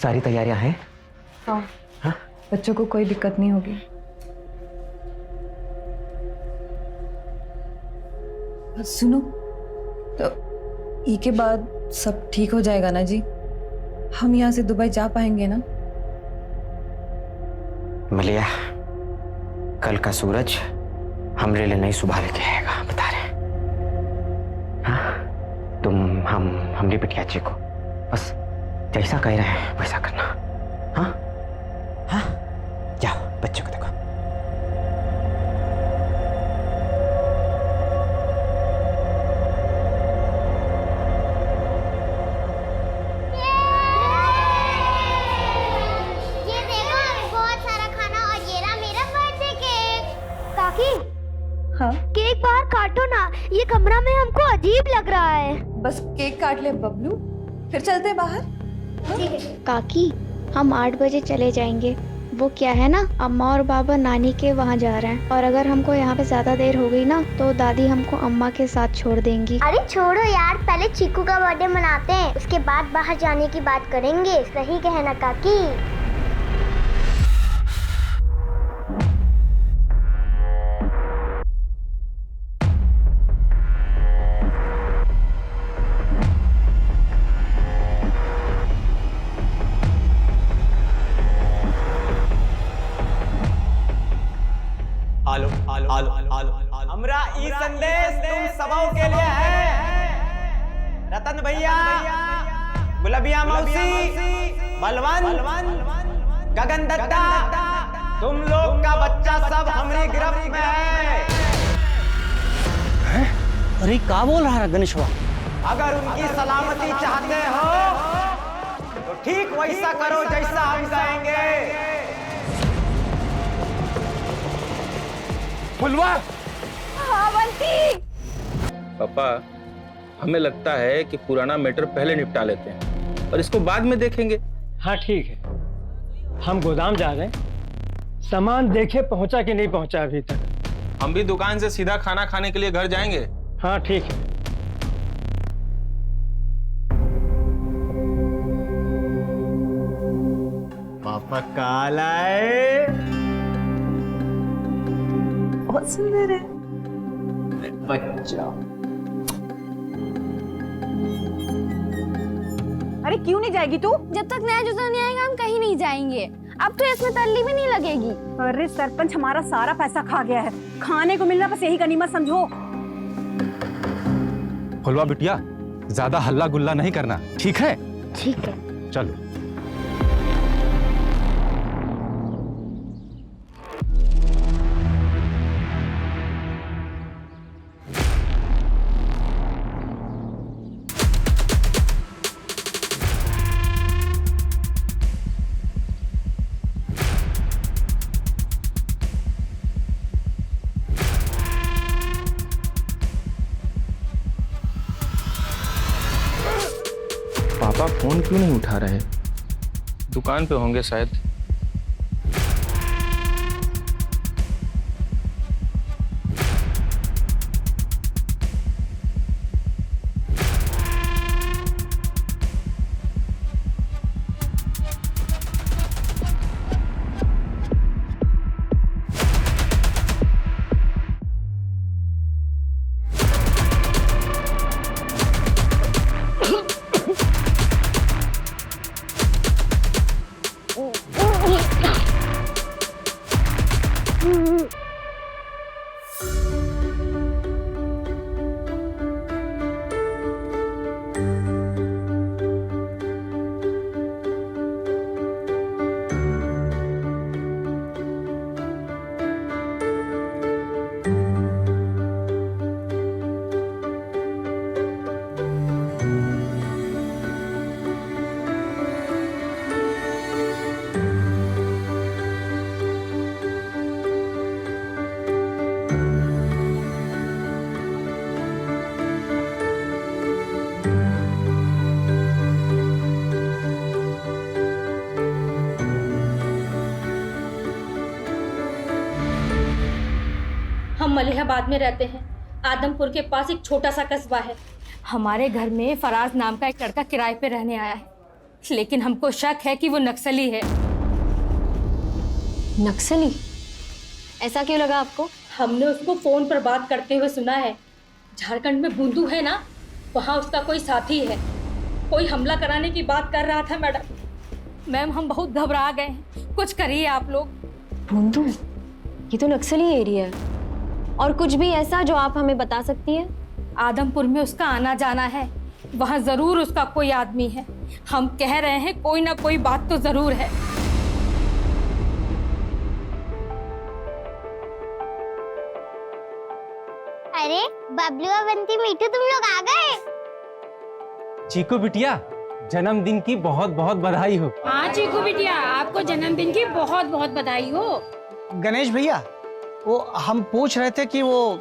सारी तैयारियां हैं? हाँ। हाँ? बच्चों को कोई दिक्कत नहीं होगी। सुनो, तो ई के बाद सब ठीक हो जाएगा ना जी? हम यहाँ से दुबई जा पाएंगे ना? मलिया, कल का सूरज हमरे लिए नई सुबह लेके आएगा, बता रहे। हाँ, तुम हमरी बिटिया जी को बस जैसा कह रहे हैं वैसा करना। हाँ हाँ, जाओ बच्चों को देखो। ये देखो बहुत सारा खाना और ये रहा मेरा बर्थडे केक। काकी, हाँ, केक बाहर काटो ना, ये कमरा में हमको अजीब लग रहा है। बस केक काट ले बबलू, फिर चलते हैं बाहर। ठीक है काकी, हम 8 बजे चले जाएंगे। वो क्या है ना, अम्मा और बाबा नानी के वहाँ जा रहे हैं और अगर हमको यहाँ पे ज्यादा देर हो गई ना तो दादी हमको अम्मा के साथ छोड़ देंगी। अरे छोड़ो यार, पहले चीकू का बर्थडे मनाते हैं, उसके बाद बाहर जाने की बात करेंगे। सही कहना काकी। आलो आलो आलो आलो आलो, हमरा ई संदेश तुम सबों के लिए है। रतन भैया, गुलाबिया मौसी, बलवन, गगन दत्ता, तुम लोग का बच्चा सब हमारी गिरफ्त में है। अरे क्या बोल रहा है गणेशवा? अगर उनकी सलामती चाहते हो तो ठीक वैसा करो जैसा हम कहेंगे। फुलवा, पापा, हमें लगता है कि पुराना मैटर पहले निपटा लेते हैं और इसको बाद में देखेंगे। हाँ ठीक है, हम गोदाम जा रहे हैं। सामान देखे पहुंचा कि नहीं पहुंचा अभी तक। हम भी दुकान से सीधा खाना खाने के लिए घर जाएंगे। हाँ ठीक है। पापा काल आए, बहुत सुंदर है बच्चा। अरे क्यों नहीं जाएगी तू? जब तक नया जूता नहीं आएगा हम कहीं नहीं जाएंगे। अब तो इसमें तल्ली भी नहीं लगेगी। अरे सरपंच हमारा सारा पैसा खा गया है, खाने को मिलना बस यही गनीमत समझो। फुलवा बिटिया, ज्यादा हल्ला गुल्ला नहीं करना, ठीक है? ठीक है। चलो। पापा फोन क्यों नहीं उठा रहे? दुकान पे होंगे शायद। हम मलिहाबाद में रहते हैं। आदमपुर के पास एक छोटा सा कस्बा है। हमारे घर में फराज नाम का एक लड़का किराए पे रहने आया है। लेकिन हमको शक है कि वो नक्सली है। नक्सली? ऐसा क्यों लगा आपको? हमने उसको फोन पर बात करते हुए सुना है। झारखंड में बूंदू है ना, वहाँ उसका कोई साथी है, कोई हमला कराने की बात कर रहा था मैडम। मैम हम बहुत घबरा गए हैं, कुछ करिए आप लोग। बूंदू? ये तो नक्सली एरिया है। और कुछ भी ऐसा जो आप हमें बता सकती है? आदमपुर में उसका आना जाना है, वहाँ जरूर उसका कोई आदमी है। हम कह रहे हैं कोई ना कोई बात तो जरूर है। अरे बबलू और बंटी मीठू, तुम लोग आ गए। चीकू बिटिया, जन्मदिन की बहुत बहुत बधाई हो। हाँ चीकू बिटिया, आपको जन्मदिन की बहुत बहुत बधाई हो। गणेश भैया, वो हम पूछ रहे थे कि वो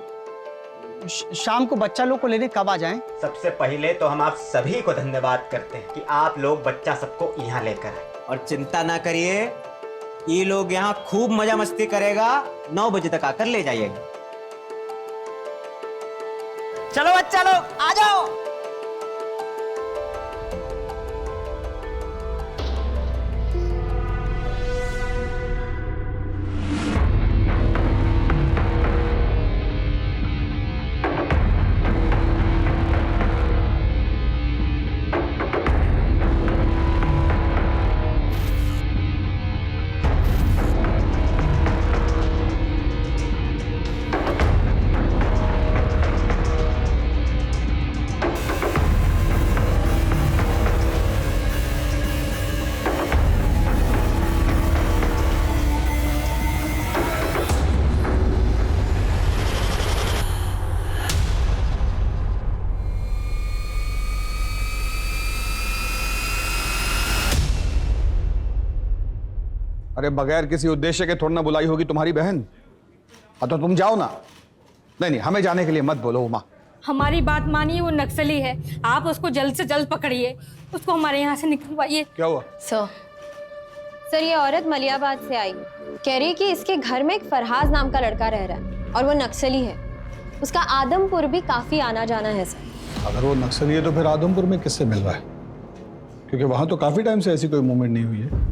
शाम को बच्चा लोग को लेने कब आ जाएं? सबसे पहले तो हम आप सभी को धन्यवाद करते हैं कि आप लोग बच्चा सबको यहाँ लेकर आए। और चिंता ना करिए, ये लोग यहाँ खूब मजा मस्ती करेगा। 9 बजे तक आकर ले जाइएगा। चलो बच्चा लोग आ जाओ। अरे बगैर किसी उद्देश्य के थोड़ा ना बुलाई होगी तुम्हारी बहन। तो तुम जाओ ना। नहीं नहीं, हमें जाने के लिए मत बोलो उमा। हमारी बात मानिए, वो नक्सली है। आप उसको जल्द से जल्द पकड़िए, उसको हमारे यहाँ से निकलवाइए। क्या हुआ? सर ये औरत मलियाबाद से आई, कह रही है कि इसके घर में एक फरहाज नाम का लड़का रह रहा है और वो नक्सली है। उसका आदमपुर भी काफी आना जाना है सर। अगर वो नक्सली है तो फिर आदमपुर में किससे मिल रहा है? क्योंकि वहां तो काफी टाइम से ऐसी कोई मूवमेंट नहीं हुई है।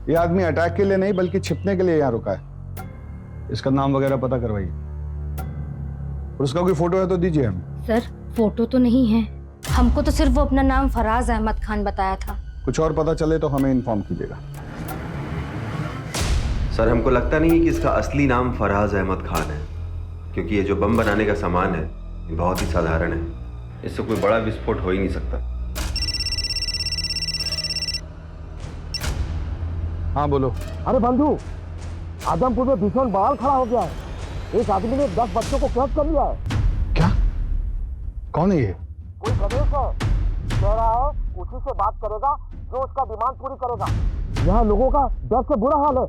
ये आदमी अटैक के लिए नहीं बल्कि छिपने के लिए यहाँ रुका है। इसका नाम वगैरह पता करवाइए और उसका कोई फोटो है तो दीजिए हमें। सर फोटो तो नहीं है, हमको तो सिर्फ वो अपना नाम फराज अहमद खान बताया था। कुछ और पता चले तो हमें इन्फॉर्म कीजिएगा। सर हमको लगता नहीं है कि इसका असली नाम फराज अहमद खान है, क्योंकि ये जो बम बनाने का सामान है ये बहुत ही साधारण है। इससे कोई बड़ा विस्फोट हो ही नहीं सकता। हाँ बोलो। अरे बंधु, आदमपुर में भीषण बवाल खड़ा हो गया है। एक आदमी ने 10 बच्चों को कैद कर लिया है। क्या? कौन है ये? कोई गणेश है, कह रहा है उसी से बात करेगा जो उसका डिमांड पूरी करेगा। यहाँ लोगों का डर से बुरा हाल है।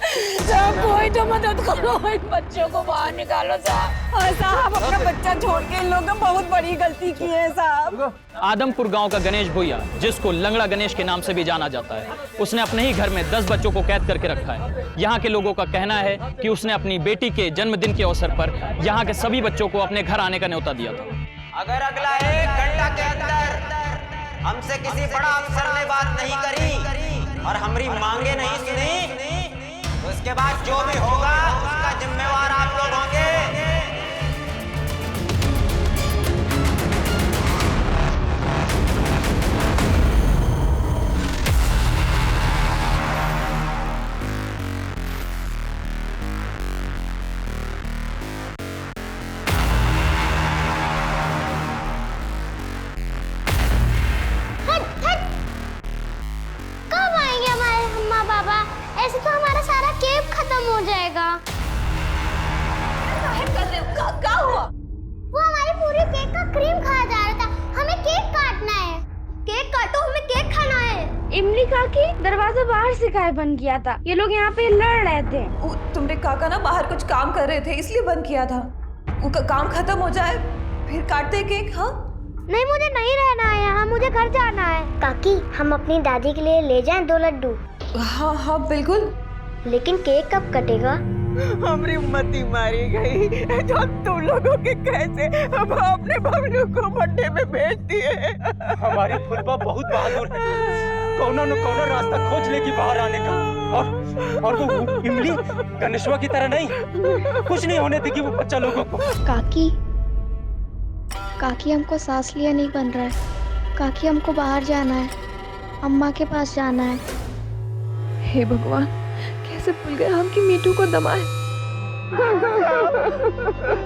साहब कोई तो मदद करो, इन बच्चों को बाहर निकालो साहब। साहब अपना बच्चा छोड़ के इन लोगों ने बहुत बड़ी गलती की है साहब। आदमपुर गांव का गणेश भुइया, जिसको लंगड़ा गणेश के नाम से भी जाना जाता है, उसने अपने ही घर में 10 बच्चों को कैद करके रखा है। यहाँ के लोगों का कहना है कि उसने अपनी बेटी के जन्मदिन के अवसर पर यहाँ के सभी बच्चों को अपने घर आने का न्योता दिया था। अगर अगला 1 घंटा के अंदर हमसे किसी बड़ा अफसर ने बात नहीं करी और हमारी मांगे नहीं सुनी, तो इसके बाद जो भी होगा उसका जिम्मेवार आप लोग होंगे। कब आएंगे हमारे अम्मा पापा? ऐसे तो हमारा सारा केक खत्म हो जाएगा। क्या हुआ? वो हमारी पूरी केक का क्रीम खाया जा रहा था। हमें केक काटना है। केक काटो, हमें केक खाना है। इमली काकी, दरवाजा बाहर से काहे बंद किया था? ये लोग यहाँ पे लड़ रहे थे। तुमरे काका ना बाहर कुछ काम कर रहे थे इसलिए बंद किया था। वो काम खत्म हो जाए फिर काटते केक। हाँ नहीं, मुझे नहीं रहना है यहाँ, मुझे घर जाना है। काकी, हम अपनी दादी के लिए ले जाएं 2 लड्डू? हाँ हाँ बिल्कुल। लेकिन केक कब कटेगा? हमारी मती मारी गई तो तुम लोगों के कैसे अब अपने बबलू को बर्थडे में भेज दिए। हमारी फुलबा बहुत बहादुर है, कौनो न कौनो रास्ता खोज लेगी बाहर आने का। और वो इमली गणेशवा की तरह नहीं, कुछ नहीं होने देगी वो बच्चा लोगों को। काकी हमको सांस लिया नहीं बन रहा है। काकी हमको बाहर जाना है, अम्मा के पास जाना है। हे भगवान, कैसे भूल गए हम कि मीठू को दमाए।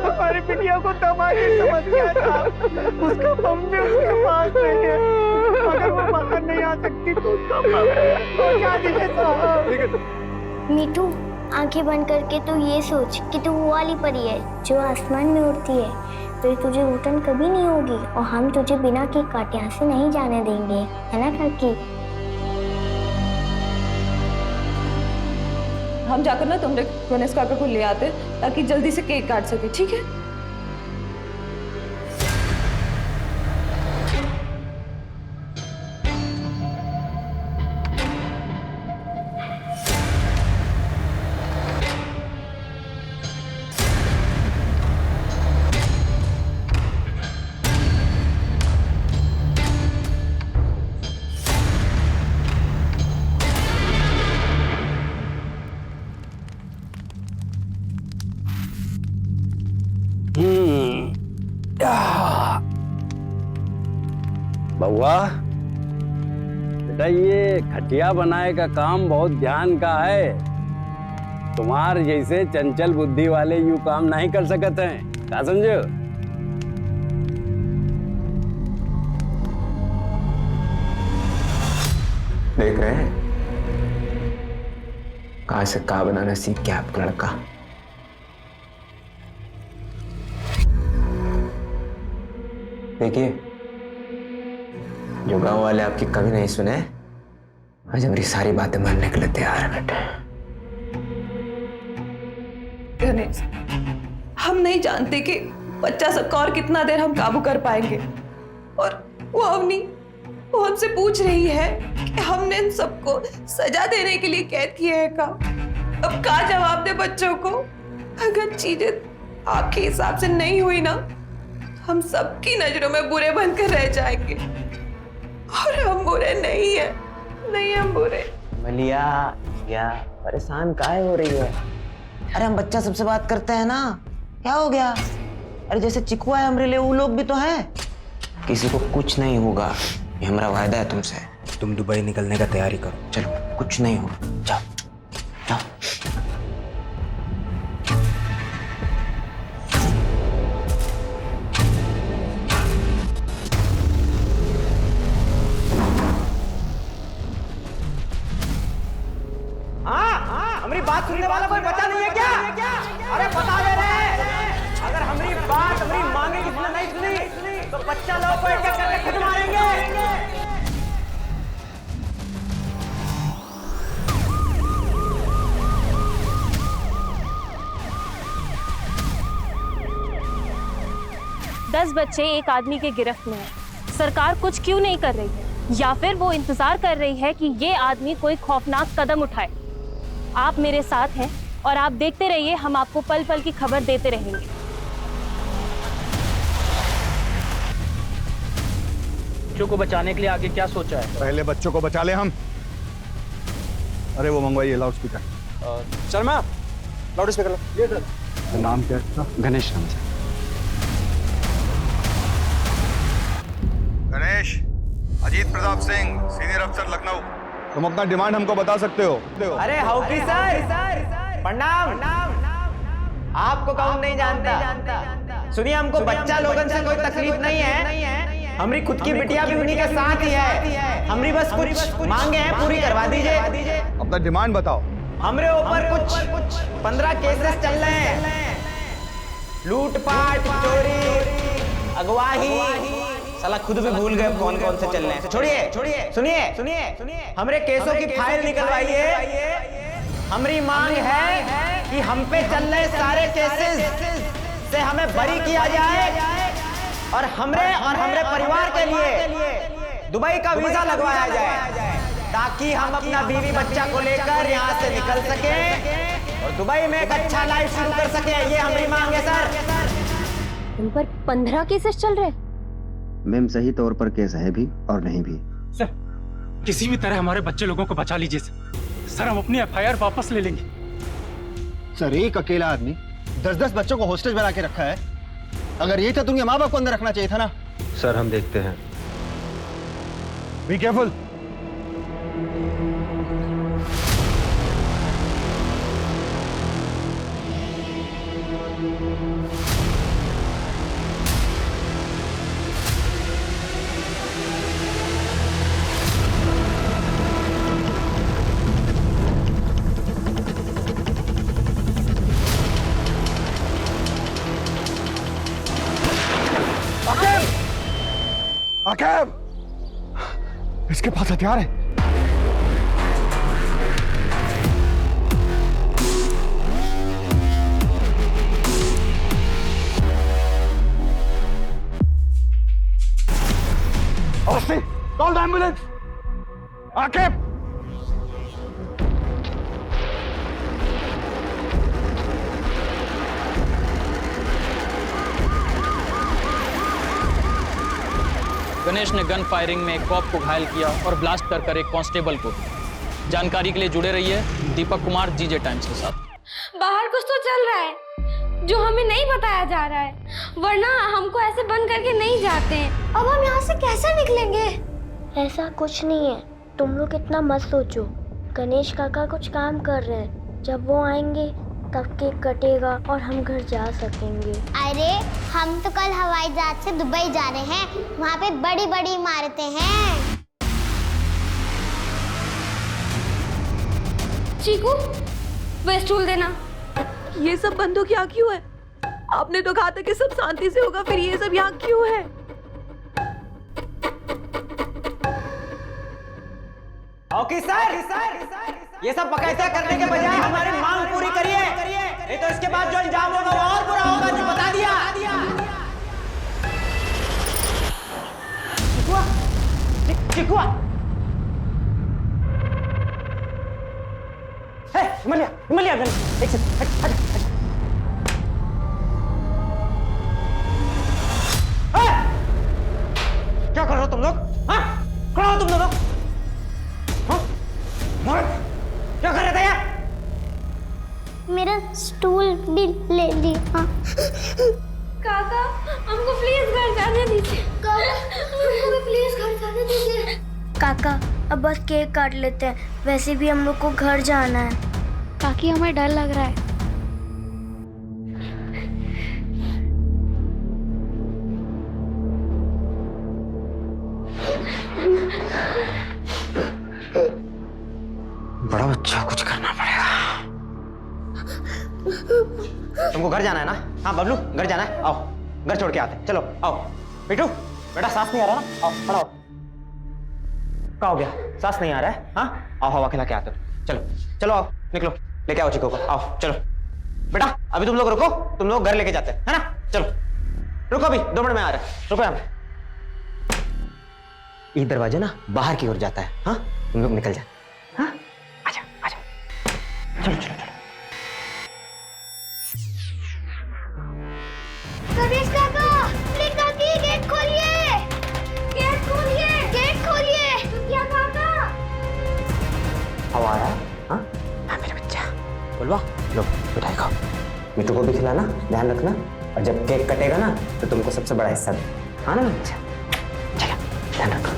हमारी बिटिया को दमाए समझ गया था। उसका मम्मी उसके पास नहीं है। अगर वो बाहर नहीं आ सकती तो उसका क्या दिखेगा? मीठू, आंखें बंद करके तू ये सोच कि तू वो वाली परी है जो आसमान में उड़ती है। फिर तुझे घुटन कभी नहीं होगी और हम तुझे बिना केक काटे यहाँ से नहीं जाने देंगे, है ना काकी? हम जाकर ना तुमरे गणेश काका को ले आते ताकि जल्दी से केक काट सके, ठीक है? बउआ बेटा, ये खटिया बनाए का काम बहुत ध्यान का है। तुम्हार जैसे चंचल बुद्धि वाले यूं काम नहीं कर सकते हैं, क्या समझो? देख रहे हैं कहां से का बनाना सीख गया आपका लड़का। देखिए, जो गांव वाले आपकी कभी नहीं सुने, आज हमारी सारी बातें मानने के लिए तैयार है बेटे। गणेश, हम नहीं जानते कि बच्चा सबका और कितना देर हम काबू कर पाएंगे। और वो अवनी, वो हमसे पूछ रही है कि हमने इन सबको सजा देने के लिए कैद किया है का। अब क्या जवाब दे बच्चों को? अगर चीजें आपके हिसाब से नहीं हुई ना, हम सबकी नजरों में बुरे बनकर रह जाएंगे। और हम बुरे नहीं है, नहीं हम बुरे। मलिया, क्या परेशान काहे हो रही है? अरे हम बच्चा सबसे बात करते हैं ना, क्या हो गया? अरे जैसे चिकुआ है हमारे लिए, वो लोग भी तो हैं। किसी को कुछ नहीं होगा, ये हमारा वायदा है तुमसे। तुम दुबई निकलने का तैयारी करो। चलो, कुछ नहीं होगा, जाओ जाओ। हमारी बात सुनने वाला कोई बचा नहीं है क्या? अरे बता दे रहे, अगर हमारी बात, हमारी मांगे किसी ने नहीं सुनी तो बच्चा लोग को एक-एक करके खुद मारेंगे। 10 बच्चे एक आदमी के गिरफ्त में हैं। सरकार कुछ क्यों नहीं कर रही है, या फिर वो इंतजार कर रही है कि ये आदमी कोई खौफनाक कदम उठाए। आप मेरे साथ हैं और आप देखते रहिए, हम आपको पल पल की खबर देते रहेंगे। बच्चों को बचाने के लिए आगे क्या सोचा है? पहले बच्चों को बचा ले हम। अरे वो मंगवाइए loud speaker. Sharma loud speaker लो। ये सर। नाम क्या है? गणेश नाम से। गणेश, अजीत प्रताप सिंह, सीनियर अफसर लखनऊ। तुम अपना डिमांड हमको बता सकते हो। अरे हाउकी सर, प्रणाम। आपको कौन नहीं जानता। सुनिए, हमको बच्चा लोगन से कोई तकलीफ नहीं है। हमारी खुद की बिटिया भी उन्हीं के साथ ही है। हमारी बस कुछ मांगे हैं, पूरी करवा दीजिए। अपना डिमांड बताओ। हमरे ऊपर कुछ 15 केसेस चल रहे हैं। लूटपाट, चोरी, अगवाही। साला खुद भी भूल गए कौन कौन से चल रहे हैं। छोड़िए, सुनिए। हमरे केसों की फाइल निकलवाइए। हमारी मांग है कि हम पे चल रहे सारे केसेस से हमें बरी किया जाए और हमरे परिवार के लिए दुबई का वीजा लगवाया जाए, ताकि हम अपना बीवी बच्चा को लेकर यहाँ से निकल सके और दुबई में एक अच्छा लाइफ शुरू कर सके। ये हमारी मांग है सर। उन पर 15 केसेस चल रहे हैं। मैम सही तौर पर केस है भी और नहीं भी। सर, किसी भी तरह हमारे बच्चे लोगों को बचा लीजिए सर। हम अपनी FIR वापस ले लेंगे। सर, एक अकेला आदमी 10-10 बच्चों को हॉस्टेज बना के रखा है। अगर यही था तो उनके माँ बाप को अंदर रखना चाहिए था ना। सर हम देखते हैं। Be careful. आकिब, इसके पास हथियार है। Call the ambulance. Aqib, Ganesh ने गन फायरिंग में एक कॉप को घायल किया और ब्लास्ट कर एक कांस्टेबल को। जानकारी के लिए जुड़े रहिए दीपक कुमार जीजे टाइम्स के साथ। बाहर कुछ तो चल रहा है जो हमें नहीं बताया जा रहा है, वरना हमको ऐसे बंद करके नहीं जाते हैं। अब हम यहाँ से कैसे निकलेंगे? ऐसा कुछ नहीं है, तुम लोग इतना मत सोचो। गणेश काका कुछ काम कर रहे हैं, जब वो आएंगे तब केक कटेगा और हम घर जा सकेंगे। अरे हम तो कल हवाई जहाज से दुबई जा रहे हैं, वहाँ पे बड़ी बड़ी इमारतें हैं। चीकू, वो स्टूल देना। ये सब बंदों क्या क्यों है? आपने तो कहा था कि सब शांति से होगा, फिर ये सब यहाँ क्यों है? ओके सर, ये सब बकायदा करने के बजाय हमारी मांग पूरी करिए, नहीं तो इसके बाद जो अंजाम होगा वो और बुरा होगा। जो बता दिया। चिकुआ, हिमालय, एक सेकंड, क्या कर रहे हो तुम लोग? खड़ा हो तुम दोनों। क्या कर रहे थे यार? मेरा स्टूल भी ले लिया। काका, हमको प्लीज घर जाने दीजिए। काका, हमको भी प्लीज घर जाने दीजिए। काका, अब बस केक काट लेते हैं, वैसे भी हम लोग को घर जाना है। काकी, हमें डर लग रहा है। बड़ा बच्चा, कुछ करना पड़ेगा। तुमको घर जाना है ना? हाँ बबलू, घर जाना है, आओ घर छोड़ के आते। चलो आओ। पिटू बेटा, सांस नहीं आ रहा ना? आओ खड़ा हो। क्या हो गया? सांस नहीं आ रहा है? हाँ आओ, हवा खिला के आते हो। चलो चलो आओ, निकलो, लेके आओ चिको को। आओ चलो बेटा, अभी तुम लोग रुको, तुम लोग घर लेके जाते हैं, है ना? चलो रुको अभी, 2 मिनट में आ रहा है, रुको यहाँ। ये दरवाजा ना बाहर की ओर जाता है। हाँ, तुम लोग निकल जाए। हाँ, आजा आजा, चलो चलो चलो। गणेश काका, प्लीज काकी, गेट खोलिए, गेट खोलिए, गेट खोलिए। क्या काका? अब आ रहा है? हाँ हाँ मेरे बच्चा, बोलवा लो मिठाई खाओ, मिठू को भी खिलाना, ध्यान रखना, और जब केक कटेगा ना तो तुमको सबसे बड़ा हिस्सा दे। हाँ ना मेरे बच्चा, चलो ध्यान रखो।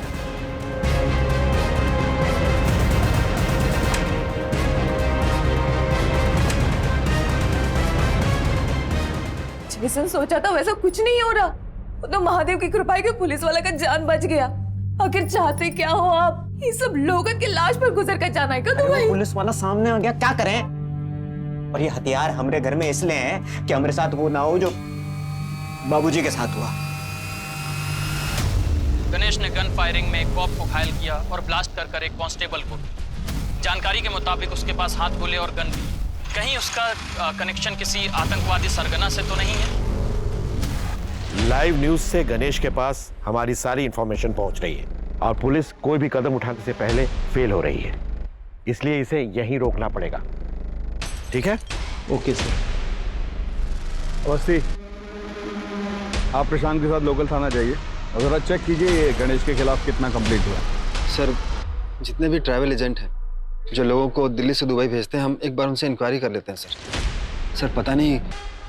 जैसा सोचा था वैसा कुछ नहीं हो रहा। वो तो महादेव की कृपा है कि पुलिस वाला का जान बच गया। आखिर चाहते क्या हो आप? ये सब लोगों की लाश पर गुजर कर जाना है क्या तुम्हें? पुलिस वाला सामने आ गया, क्या करें? और ये हथियार हमारे घर में इसलिए है कि हमारे साथ वो ना हो जो बाबूजी के साथ हुआ। गणेश ने गन फायरिंग में एक कॉप को घायल किया और ब्लास्ट कर एक कांस्टेबल को। जानकारी के मुताबिक उसके पास हाथ गोले और गन भी। कहीं उसका कनेक्शन किसी आतंकवादी सरगना से तो नहीं है? लाइव न्यूज से गणेश के पास हमारी सारी इंफॉर्मेशन पहुंच रही है और पुलिस कोई भी कदम उठाने से पहले फेल हो रही है, इसलिए इसे यहीं रोकना पड़ेगा। ठीक है? Okay sir. अवस्थी, आप प्रशांत के साथ लोकल थाना जाइए और जरा चेक कीजिए ये गणेश के खिलाफ कितना कंप्लीट हुआ। सर, जितने भी ट्रैवल एजेंट हैं जो लोगों को दिल्ली से दुबई भेजते हैं, हम एक बार उनसे इंक्वायरी कर लेते हैं सर। सर पता नहीं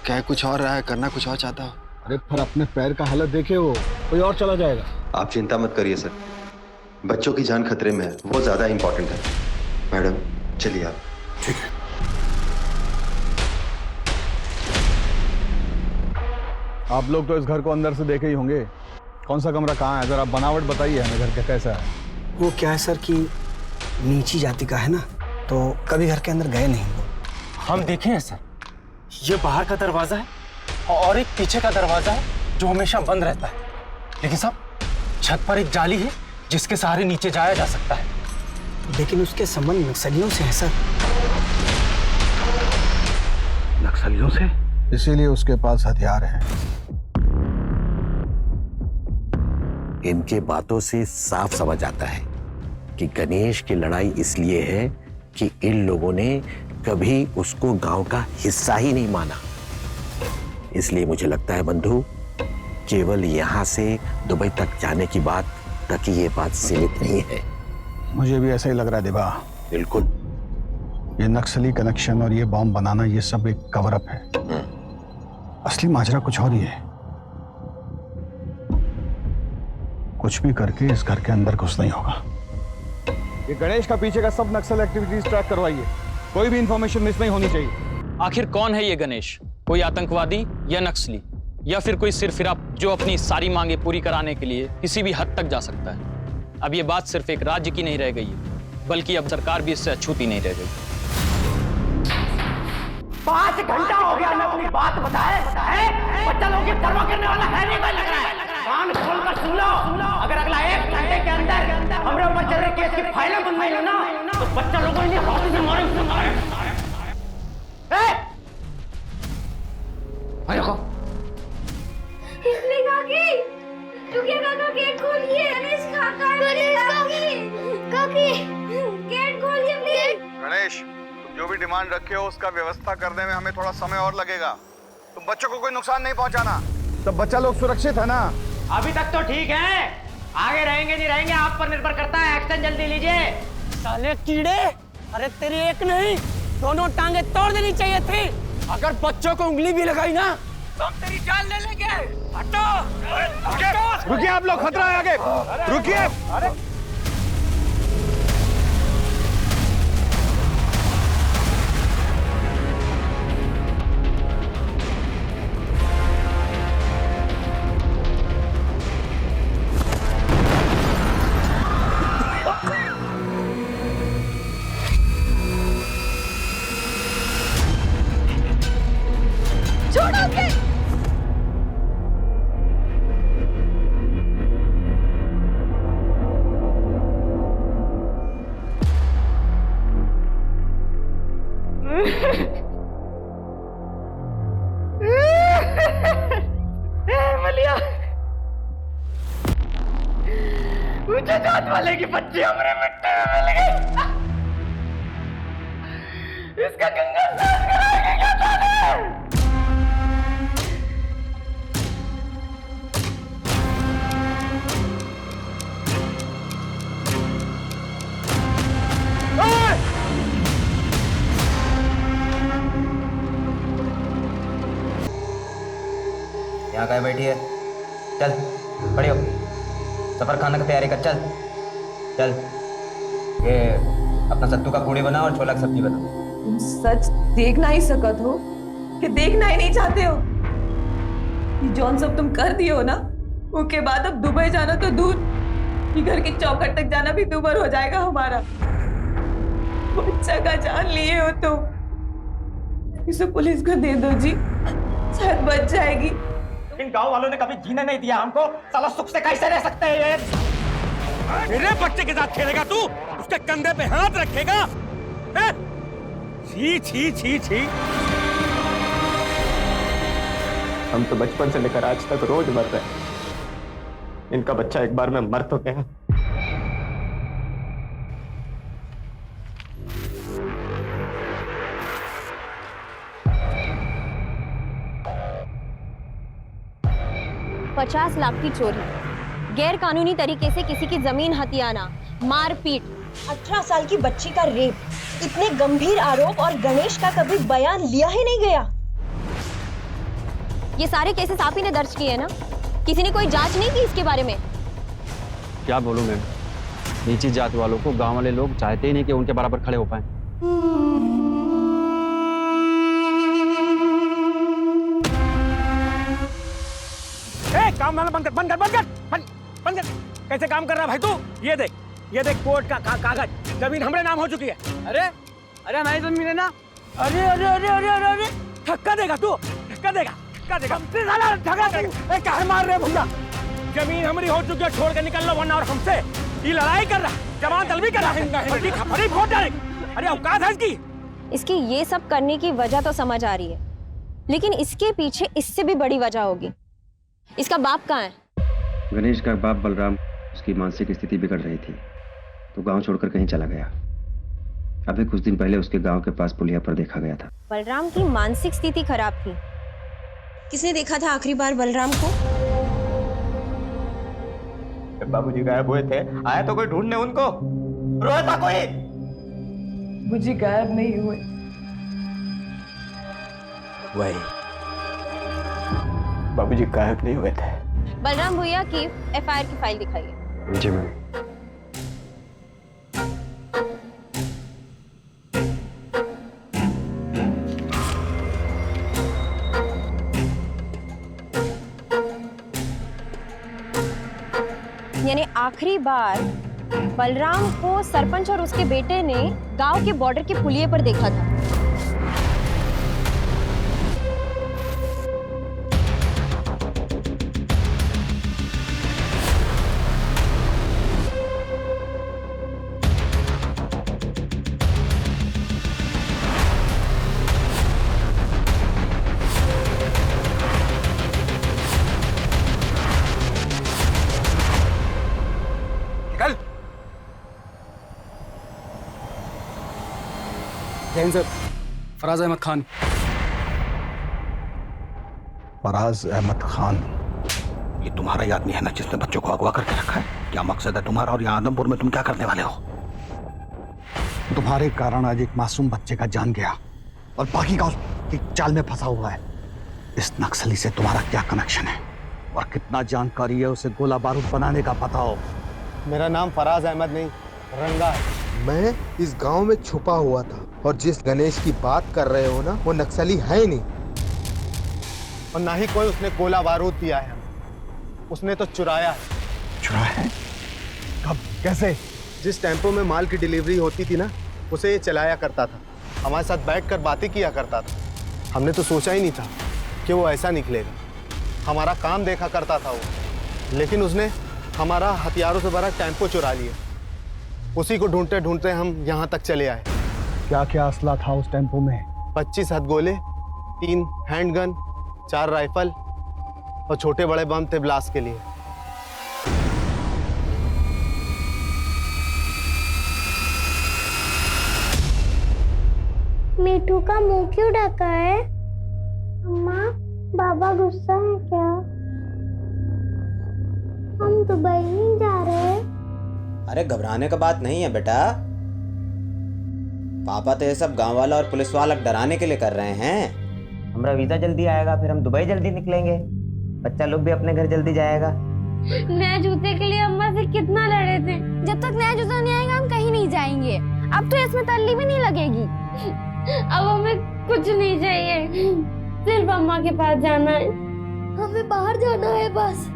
क्या कुछ और रहा है, करना कुछ और चाहता हो। अरे फिर अपने पैर का हालत देखे, वो कोई और चला जाएगा। आप चिंता मत करिए सर, बच्चों की जान खतरे में है, वो ज्यादा इंपॉर्टेंट है। मैडम चलिए आप। ठीक है। आप लोग तो इस घर को अंदर से देखे ही होंगे, कौन सा कमरा कहाँ है, जरा बनावट बताइए हमें घर का कैसा है। वो क्या है सर कि नीची जाति का है ना, तो कभी घर के अंदर गए नहीं। हम देखे हैं सर, ये बाहर का दरवाजा है और एक पीछे का दरवाजा है जो हमेशा बंद रहता है, लेकिन साहब छत पर एक जाली है जिसके सहारे नीचे जाया जा सकता है। लेकिन उसके संबंध नक्सलियों से है सर। नक्सलियों से? इसीलिए उसके पास हथियार है। इनके बातों से साफ समझ आता है कि गणेश की लड़ाई इसलिए है कि इन लोगों ने कभी उसको गांव का हिस्सा ही नहीं माना। इसलिए मुझे लगता है बंधु, केवल यहां से दुबई तक जाने की बात तक ही ये बात सीमित नहीं है। मुझे भी ऐसा ही लग रहा है दिभा। बिल्कुल। ये नक्सली कनेक्शन और ये बॉम्ब बनाना, ये सब एक कवर अप है। असली माजरा कुछ और ही है। कुछ भी करके इस घर के अंदर घुसना ही होगा। ये गणेश का पीछे का सब नक्सल एक्टिविटीज ट्रैक करवाइए, कोई भी इंफॉर्मेशन मिस नहीं होनी चाहिए। आखिर कौन है ये गणेश? कोई आतंकवादी या नक्सली, या फिर कोई सिरफिरा जो अपनी सारी मांगे पूरी कराने के लिए किसी भी हद तक जा सकता है? अब ये बात सिर्फ एक राज्य की नहीं रह गई है, बल्कि अब सरकार भी इससे अछूती नहीं रह गई। 5 घंटा हो गया, मैं अपनी बात बताए बच्चा लोगों की परवाह करने वाला है नहीं, कोई लग रहा है। कान खोल कर सुन लो, अगर अगला 1 घंटे के अंदर हमरे ऊपर चल रहे केस की फाइलें बंद नहीं हो ना, तो बच्चा लोगों ने हौसले से मारे। इसने काकी, रुकिए काका, गेट खोलिए। गणेश काका, गणेश काकी, गेट खोलिए प्लीज। गणेश, तुम जो भी डिमांड रखे हो उसका व्यवस्था करने में हमें थोड़ा समय और लगेगा। तुम बच्चों को कोई नुकसान नहीं पहुंचाना, तब बच्चा लोग सुरक्षित है ना? अभी तक तो ठीक है, आगे रहेंगे नहीं रहेंगे आप पर निर्भर करता है। एक्शन जल्दी लीजिए। साले कीड़े, अरे तेरी एक नहीं दोनों टांगे तोड़ देनी चाहिए थी। अगर बच्चों को उंगली भी लगाई ना तो हम तेरी जान ले लेंगे। हटो। रुकिए आप लोग, खतरा है आगे, रुकिए। अरे ऊंचे जात वाले की बच्ची हमारे मिट्टी में मिल गई। इसका गंगा स्नान कराएंगे क्या ताने? यहाँ काहे बैठी है? चल खड़ी हो, सफर खाने की तैयारी कर। चल चल, ये अपना सत्तू का पूड़ी बना और छोला की सब्जी बना। तुम सच देख ना ही सकत हो कि देखना ही नहीं चाहते हो? ये जौन सब तुम कर दिए हो ना, उसके बाद अब दुबई जाना तो दूर, ये घर की चौखट तक जाना भी दूभर हो जाएगा हमारा। बच्चा का जान लिए हो तो इसे पुलिस को दे दो जी, शायद बच जाएगी। इन गांव वालों ने कभी जीने नहीं दिया हमको, साला सुख से कैसे रह सकते हैं ये? मेरे बच्चे के साथ खेलेगा तू? उसके कंधे पे हाथ रखेगा? हैं? छी छी छी छी। हम तो बचपन से लेकर आज तक रोज मर रहे हैं, इनका बच्चा एक बार में मर तो गया। $50 लाख की चोरी, गैर कानूनी तरीके से किसी की जमीन हथियाना, मारपीट, 18 साल की बच्ची का रेप, इतने गंभीर आरोप और गणेश का कभी बयान लिया ही नहीं गया। ये सारे केसेस आप ही ने दर्ज किए हैं ना? किसी ने कोई जांच नहीं की इसके बारे में? क्या बोलूं मैम, नीची जात वालों को गांव वाले लोग चाहते ही नहीं कि उनके बराबर खड़े हो पाए। काम वाला बंद कर, बंद कर, बंद कर, बंद कर। कैसे काम कर रहा है भाई तू? ये देख कोर्ट का कागज, जमीन हमारे नाम हो चुकी है। अरे अरे हमारी जमीन है ना। अरे अरे अरे अरे अरे अरे धक्का देगा तू, धक्का देगा, धक्का देगा, धक्का देगा। क्या मार रहे भैया? जमीन हमारी हो चुकी है, छोड़ के निकल लो वरना। और हमसे ये लड़ाई कर रहा, जवान तलबी कर रहा है। अरे औकात है इसकी। इसकी ये सब करने की वजह तो समझ आ रही है, लेकिन इसके पीछे इससे भी बड़ी वजह होगी। इसका बाप कहाँ है? गणेश का बाप बलराम, उसकी मानसिक स्थिति बिगड़ रही थी तो गांव छोड़कर कहीं चला गया। अभी कुछ दिन पहले उसके गांव के पास पुलिया पर देखा गया था। बलराम की मानसिक स्थिति खराब थी। किसने देखा था आखिरी बार बलराम को? बाबूजी गायब हुए थे, आया तो कोई ढूंढने उनको? रोया था कोई? मुझे गायब नहीं हुए। वही बाबूजी गायब नहीं हुए थे। बलराम भैया की एफआईआर की फाइल दिखाइए। जी मैम। यानी आखिरी बार बलराम को सरपंच और उसके बेटे ने गांव के बॉर्डर के पुलिये पर देखा था। सर, फराज अहमद खान। फराज अहमद खान? ये तुम्हारा ही आदमी है ना जिसने बच्चों को अगवा करके रखा है? क्या मकसद है तुम्हारा और यहाँ आदमपुर में तुम क्या करने वाले हो? तुम्हारे कारण आज एक मासूम बच्चे का जान गया और बाकी का उसकी चाल में फंसा हुआ है। इस नक्सली से तुम्हारा क्या कनेक्शन है और कितना जानकारी है उसे गोला बारूद बनाने का पता हो? मेरा नाम फराज अहमद नहीं, रंगा है। मैं इस गांव में छुपा हुआ था और जिस गणेश की बात कर रहे हो ना, वो नक्सली है ही नहीं और ना ही कोई उसने गोला बारूद दिया है। उसने तो चुराया है। चुराया है? कब, कैसे? जिस टेम्पो में माल की डिलीवरी होती थी ना, उसे ये चलाया करता था। हमारे साथ बैठकर बातें किया करता था। हमने तो सोचा ही नहीं था कि वो ऐसा निकलेगा। हमारा काम देखा करता था वो, लेकिन उसने हमारा हथियारों से भरा टेम्पो चुरा लिया। उसी को ढूंढते ढूंढते हम यहाँ तक चले आए। क्या क्या असला था उस टेम्पो में? 25 हथगोले, 3 हैंडगन, 4 राइफल और छोटे बड़े बम थे ब्लास्ट के लिए। मीठू का मुंह क्यों ढका है? अम्मा, बाबा गुस्सा है क्या? हम दुबई नहीं जा रहे। अरे घबराने का बात नहीं है बेटा, पापा तो ये सब गांव वाला और पुलिस वाला डराने के लिए कर रहे हैं। हमारा वीजा जल्दी आएगा, फिर हम दुबई जल्दी निकलेंगे, बच्चा लोग भी अपने घर जल्दी जाएगा। नए जूते के लिए अम्मा से कितना लड़े थे। जब तक नया जूता नहीं आएगा हम कहीं नहीं जाएंगे। अब तो इसमें तल्ली भी नहीं लगेगी। अब हमें कुछ नहीं चाहिए, सिर्फ अम्मा के पास जाना है। हमें बाहर जाना है बस,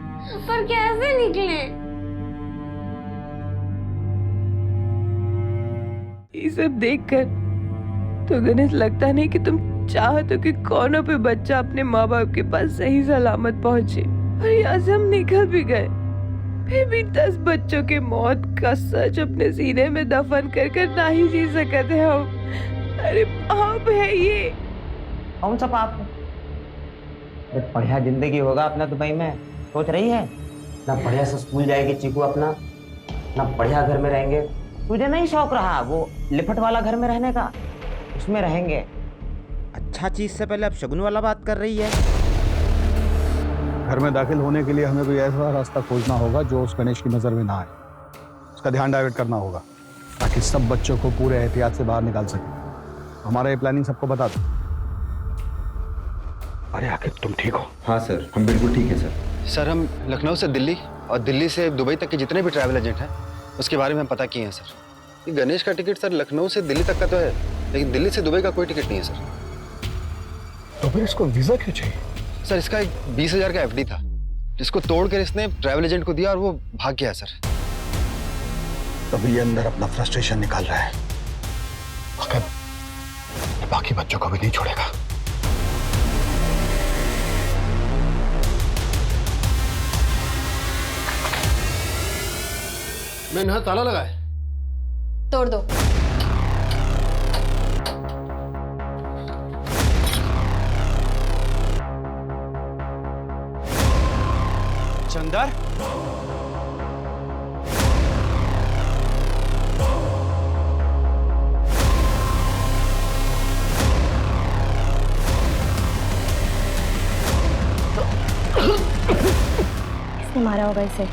पर कैसे निकले? ये सब देखकर तो गणेश लगता नहीं कि तुम चाहते हो कि कोनों पे बच्चा अपने माँ बाप के पास सही सलामत पहुंचे। और यहाँ से हम निकल भी गए, फिर भी 10 बच्चों के मौत का सच अपने सीने में दफन कर कर ना ही जी सकते हम। अरे पाप है ये। कौन सा पाप है? बढ़िया जिंदगी होगा अपना दुबई में, सोच रही है ना? बढ़िया से स्कूल जाएगी चीकू अपना, ना बढ़िया घर में रहेंगे। तुझे नहीं शौक रहा वो लिपट वाला घर में रहने का? उसमें रहेंगे। अच्छा चीज से पहले अब शगुन वाला बात कर रही है। घर में दाखिल होने के लिए हमें कोई ऐसा रास्ता खोजना होगा जो उस गणेश की नजर में ना आए। उसका ध्यान डाइवर्ट करना होगा ताकि सब बच्चों को पूरे एहतियात से बाहर निकाल सके। हमारा ये प्लानिंग सबको बता दो। अरे आखिर तुम ठीक हो? हाँ सर, हम बिल्कुल ठीक है सर। सर, हम लखनऊ से दिल्ली और दिल्ली से दुबई तक के जितने भी ट्रैवल एजेंट हैं उसके बारे में पता किए हैं सर। ये गणेश का टिकट सर लखनऊ से दिल्ली तक का तो है, लेकिन दिल्ली से दुबई का कोई टिकट नहीं है सर। तो फिर इसको वीजा क्यों चाहिए? सर, इसका एक 20,000 का एफडी था जिसको तोड़कर इसने ट्रैवल एजेंट को दिया और वो भाग गया सर। तभी ये अंदर अपना फ्रस्ट्रेशन निकाल रहा है, मगर बाकी बच्चों को भी नहीं छोड़ेगा। मैंने यहाँ ताला लगा है। तोड़ दो। चंदर, किसने मारा होगा इसे?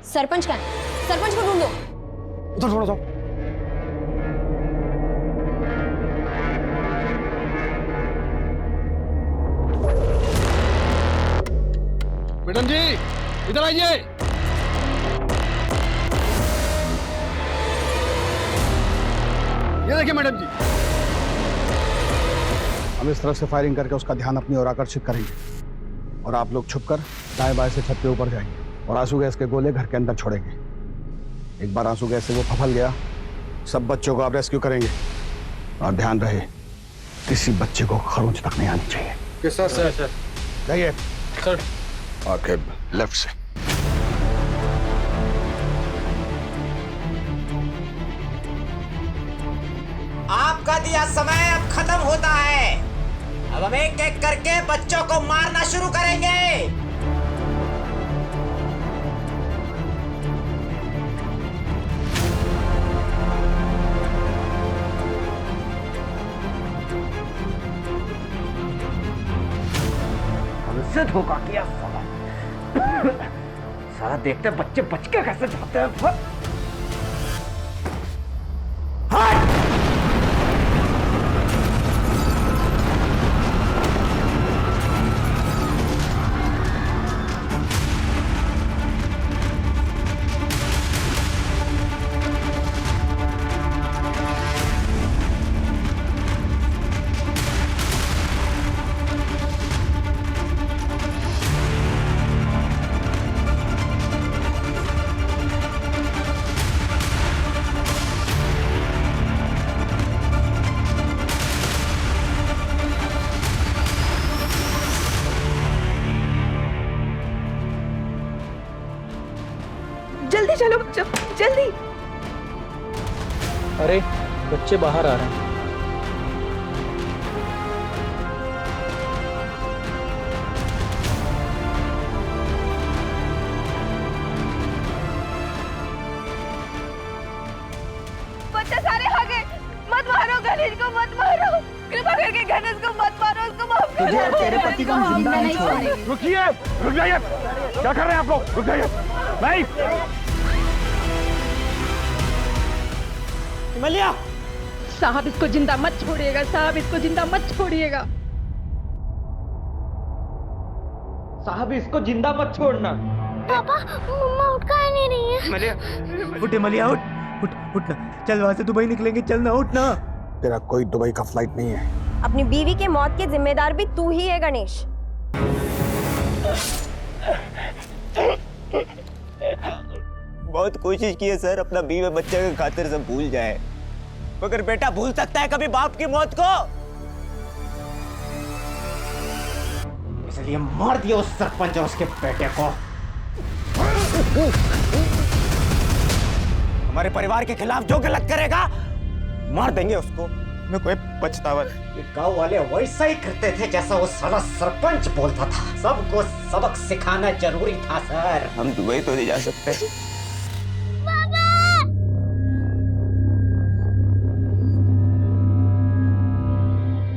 सरपंच का है, सरपंच को ढूंढो। उधर थोड़ा सा। मैडम जी इधर आइए। ये देखिए मैडम जी। हम इस तरफ से फायरिंग करके उसका ध्यान अपनी ओर आकर्षित करेंगे और आप लोग छुपकर दाएं बाएं से छत के ऊपर जाएंगे और आंसू गैस के गोले घर के अंदर छोड़ेंगे। एक बार आंसू गैस से वो फफल गया, सब बच्चों को आप रेस्क्यू करेंगे। और ध्यान रहे किसी बच्चे को खरोंच तक नहीं आनी चाहिए। किस सर? सर जाइए सर। आके लेफ्ट से। आपका दिया समय अब खत्म होता है। अब हम एक एक करके बच्चों को मारना शुरू करेंगे। हमसे धोखा किया साला। साला देखते बच्चे बच के कैसे जाते हैं। जल्दी चलो बच्चों, जल्दी। अरे बच्चे बाहर आ रहे हैं। बच्चे सारे आ गए, मत मारो गणेश को। को मत मारो, कृपा करके गणेश को मत मारो, उसको माफ कर दो। तुझे और तेरे पति को हम जिंदा नहीं छोड़ेंगे। रुकिए, रुक जाइए। क्या कर रहे हैं आप लोग? रुक जाइए। नहीं। मलिया साहब इसको जिंदा मत छोड़िएगा, साहब इसको जिंदा मत छोड़िएगा। साहब इसको जिंदा मत छोड़ना। पापा मम्मा उठ कर नहीं रही है। मलिया उठ, मलिया उठ, उठ ना, चल वहां से दुबई निकलेंगे, चल ना, उठ ना। तेरा कोई दुबई का फ्लाइट नहीं है। अपनी बीवी के मौत के जिम्मेदार भी तू ही है गणेश। बहुत कोशिश की है सर, अपना बीवी बच्चे के खातिर सब भूल जाए, मगर बेटा भूल सकता है कभी बाप की मौत को? इसलिए मार दिया उस सरपंच और उसके बेटे को। हमारे परिवार के खिलाफ जो गलत करेगा मार देंगे उसको। मैं कोई पछतावा नहीं। गांव वाले वैसा ही करते थे जैसा वो साला सरपंच बोलता था। सबको सबक सिखाना जरूरी था सर। हम दुबई तो नहीं जा सकते।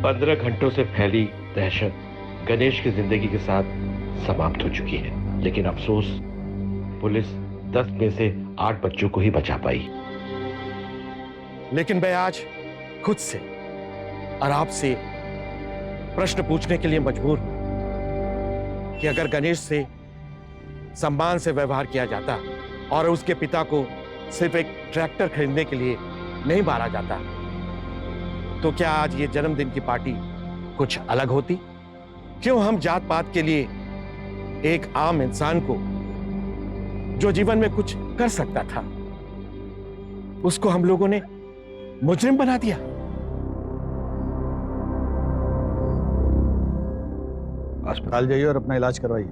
15 घंटों से फैली दहशत गणेश की जिंदगी के साथ समाप्त हो चुकी है, लेकिन अफसोस पुलिस 10 में से 8 बच्चों को ही बचा पाई। लेकिन मैं आज खुद से और आपसे प्रश्न पूछने के लिए मजबूर हूं कि अगर गणेश से सम्मान से व्यवहार किया जाता और उसके पिता को सिर्फ एक ट्रैक्टर खरीदने के लिए नहीं मारा जाता, तो क्या आज ये जन्मदिन की पार्टी कुछ अलग होती? क्यों हम जात पात के लिए एक आम इंसान को जो जीवन में कुछ कर सकता था, उसको हम लोगों ने मुजरिम बना दिया? अस्पताल जाइए और अपना इलाज करवाइए।